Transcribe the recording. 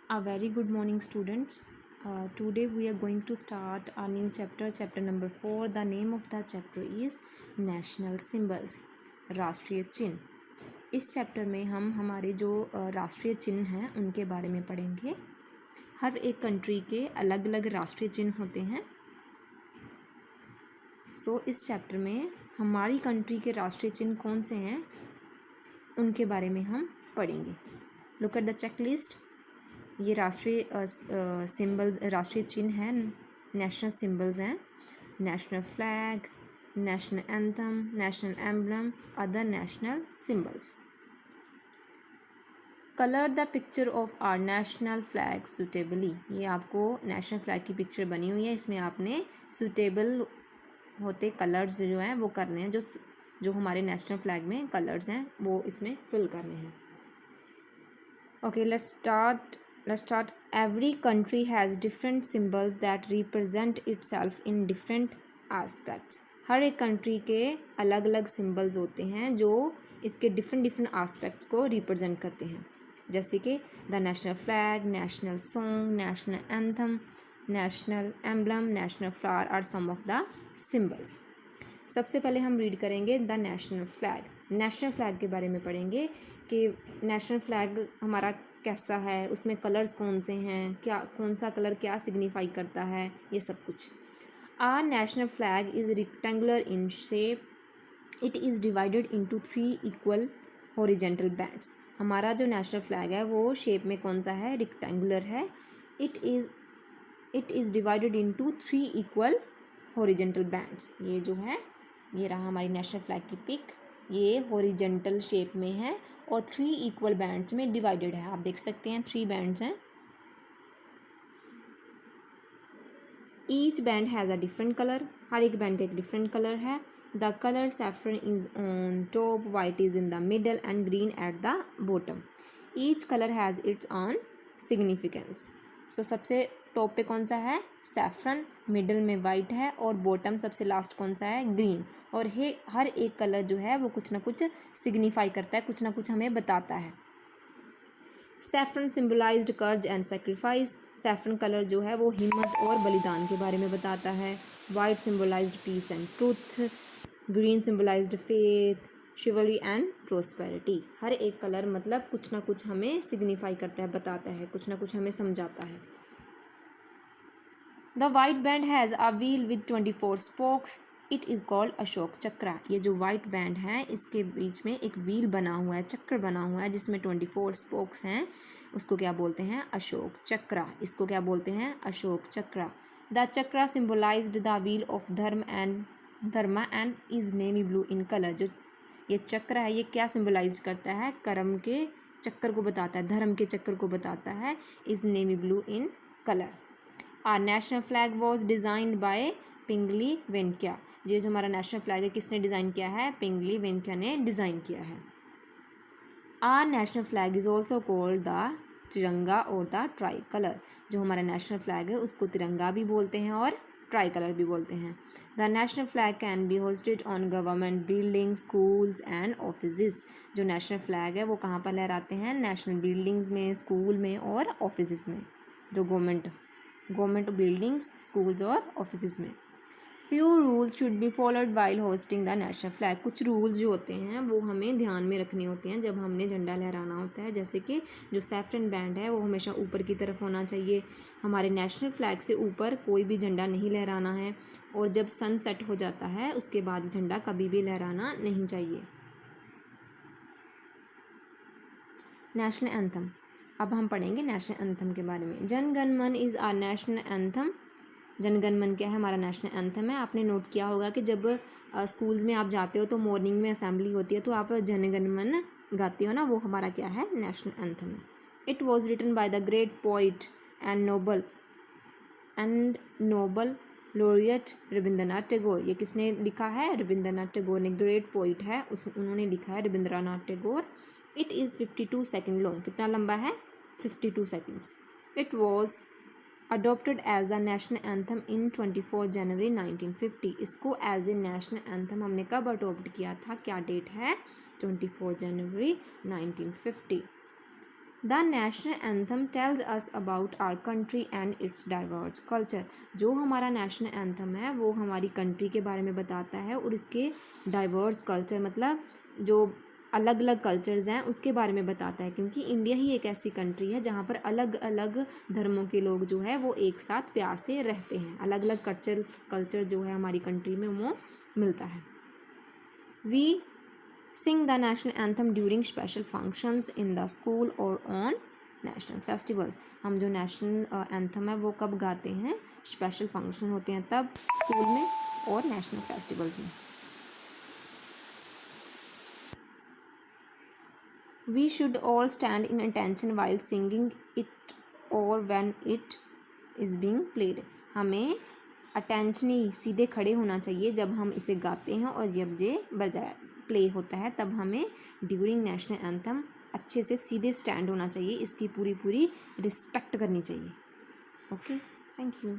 A very good morning, students. Today we are going to start a new chapter, chapter number 4. The name of the chapter is National Symbols, राष्ट्रीय चिन्ह। इस chapter में हम हमारे जो राष्ट्रीय चिन्ह हैं उनके बारे में पढ़ेंगे। हर एक कंट्री के अलग अलग राष्ट्रीय चिन्ह होते हैं। इस चैप्टर में हमारी कंट्री के राष्ट्रीय चिन्ह कौन से हैं उनके बारे में हम पढ़ेंगे। Look at the checklist. ये राष्ट्रीय सिंबल्स राष्ट्रीय चिन्ह हैं, नेशनल सिंबल्स हैं। National flag, national anthem, national emblem, other national symbols. Colour the picture of our national flag suitably. ये आपको नेशनल फ्लैग की पिक्चर बनी हुई है, इसमें आपने सूटेबल होते कलर्स जो हैं वो करने हैं, जो हमारे नेशनल फ्लैग में कलर्स हैं वो इसमें फिल करने हैं। Okay, let's start. Every country has different symbols that represent itself in different aspects. हर एक कंट्री के अलग अलग सिम्बल्स होते हैं जो इसके डिफरेंट आस्पेक्ट्स को रिप्रेजेंट करते हैं, जैसे कि the national flag, national song, national anthem, national emblem, national flower are some of the symbols. सबसे पहले हम रीड करेंगे the national flag. National flag के बारे में पढ़ेंगे कि नेशनल फ्लैग हमारा कैसा है, उसमें कलर्स कौन से हैं, क्या कौन सा कलर क्या सिग्निफाई करता है, ये सब कुछ। Our national flag is rectangular in shape. It is divided into 3 equal horizontal bands. हमारा जो नेशनल फ्लैग है वो शेप में कौन सा है, रेक्टेंगुलर है। It is divided into 3 equal horizontal bands. ये जो है, ये रहा हमारी नेशनल फ्लैग की पिक। ये हॉरिजेंटल शेप में है और 3 इक्वल बैंड्स में डिवाइडेड है। आप देख सकते हैं 3 बैंड्स हैं। Each band has a different colour. हर एक बैंड का एक डिफरेंट कलर है। The colour saffron is on top, white is in the middle and green at the bottom. Each colour has its own significance. सबसे top पे कौन सा है, सैफरन, मिडल में वाइट है और बॉटम सबसे लास्ट कौन सा है, ग्रीन। और हर एक कलर जो है वो कुछ ना कुछ सिग्निफाई करता है, कुछ ना कुछ हमें बताता है। सैफरन सिम्बलाइज्ड कर्ज एंड सेक्रीफाइस। सैफरन कलर जो है वो हिम्मत और बलिदान के बारे में बताता है। White symbolised peace and truth. Green symbolised faith, chivalry and prosperity. हर एक कलर मतलब कुछ ना कुछ हमें सिग्निफाई करता है, बताता है, कुछ ना कुछ हमें समझाता है। The white band has a wheel with 24 spokes. It is called Ashok Chakra. ये जो वाइट बैंड है इसके बीच में एक व्हील बना हुआ है, चक्र बना हुआ है जिसमें 24 स्पोक्स हैं। उसको क्या बोलते हैं, अशोक चक्रा। इसको क्या बोलते हैं, Ashok Chakra. The chakra symbolised the wheel of dharma and is navy blue in colour. जो ये चक्र है ये क्या सिम्बोलाइज करता है, कर्म के चक्कर को बताता है, धर्म के चक्कर को बताता है। Is navy blue in colour. Our national flag was designed by Pingali Venkayya. ये जो हमारा नेशनल फ्लैग है किसने डिज़ाइन किया है, पिंगली वेंक्या ने डिज़ाइन किया है। Our national flag is also called the Tiranga और द ट्राई कलर। जो हमारा नेशनल फ्लैग है उसको तिरंगा भी बोलते हैं और ट्राई कलर भी बोलते हैं। The national flag can be hosted on government building, schools and office. जो नेशनल फ्लैग है वो कहाँ पर लहराते हैं, नेशनल बिल्डिंग्स में, स्कूल में और ऑफिस में। जो गवर्नमेंट बिल्डिंग्स, स्कूल्स और ऑफिस में। Few rules should be followed while hosting the national flag. कुछ रूल्स जो होते हैं वो हमें ध्यान में रखने होते हैं जब हमने झंडा लहराना होता है, जैसे कि जो सैफरन बैंड है वो हमेशा ऊपर की तरफ होना चाहिए। हमारे नेशनल फ्लैग से ऊपर कोई भी झंडा नहीं लहराना है और जब सन सेट हो जाता है उसके बाद झंडा कभी भी लहराना नहीं चाहिए। National anthem. अब हम पढ़ेंगे नेशनल एंथम के बारे में। जन गण मन is our national anthem. Jana Gana मन क्या है, हमारा नेशनल एंथम है। आपने नोट किया होगा कि जब स्कूल्स में आप जाते हो तो मॉर्निंग में असेंबली होती है तो आप जन गण मन गाते हो ना, वो हमारा क्या है, नेशनल एंथम है। It was written by the great poet and Nobel laureate Rabindranath Tagore. ये किसने लिखा है, रविंद्रनाथ टैगोर ने। ग्रेट पोइट है उन्होंने लिखा है, Rabindranath Tagore. It is 52 second long. कितना लंबा है, 52 seconds. It was adopted as the national anthem in 24 जनवरी 1950। इसको एज ए नेशनल एंथम हमने कब अडोप्ट किया था, क्या डेट है, 24 जनवरी 1950। The national anthem tells us about our country and its diverse culture. जो हमारा नेशनल एंथम है वो हमारी कंट्री के बारे में बताता है और इसके डाइवर्स कल्चर मतलब जो अलग अलग कल्चर्स हैं उसके बारे में बताता है, क्योंकि इंडिया ही एक ऐसी कंट्री है जहाँ पर अलग अलग धर्मों के लोग जो है वो एक साथ प्यार से रहते हैं। अलग अलग कल्चर जो है हमारी कंट्री में वो मिलता है। We sing the national anthem during special functions in the school or on national festivals। हम जो नेशनल एंथम है वो कब गाते हैं? स्पेशल फंक्शन होते हैं तब, स्कूल में और नेशनल फेस्टिवल्स में। We should all stand in attention while singing it or when it is being played। हमें अटेंशनी सीधे खड़े होना चाहिए जब हम इसे गाते हैं और जब ये बजाया प्ले होता है तब हमें ड्यूरिंग नेशनल एंथम अच्छे से सीधे स्टैंड होना चाहिए, इसकी पूरी रिस्पेक्ट करनी चाहिए। Okay, thank you.